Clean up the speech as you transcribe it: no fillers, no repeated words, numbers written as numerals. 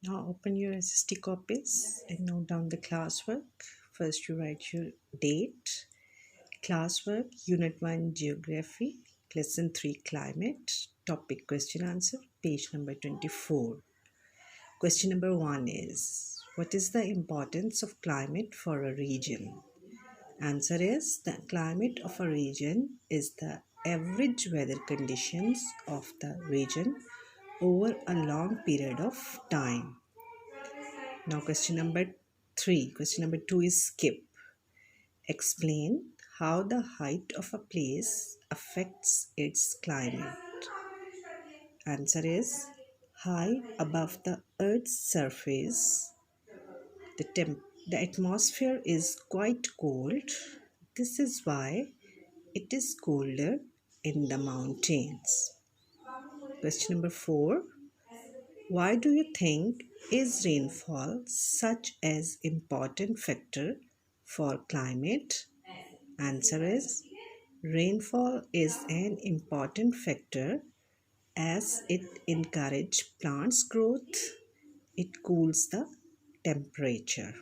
Now open your SST copies and note down the classwork. First you write your date. Classwork, Unit 1 Geography, Lesson 3 Climate, Topic Question Answer, page number 24. Question number 1 is, what is the importance of climate for a region? Answer is, the climate of a region is the average weather conditions of the region over a long period of time. Now question number 3. Question number 2 is skip. Explain how the height of a place affects its climate. Answer is, high above the Earth's surface, the atmosphere is quite cold. This is why it is colder in the mountains. Question number 4. Why do you think is rainfall such as important factor for climate? Answer is, rainfall is an important factor as it encourages plants growth. It cools the temperature.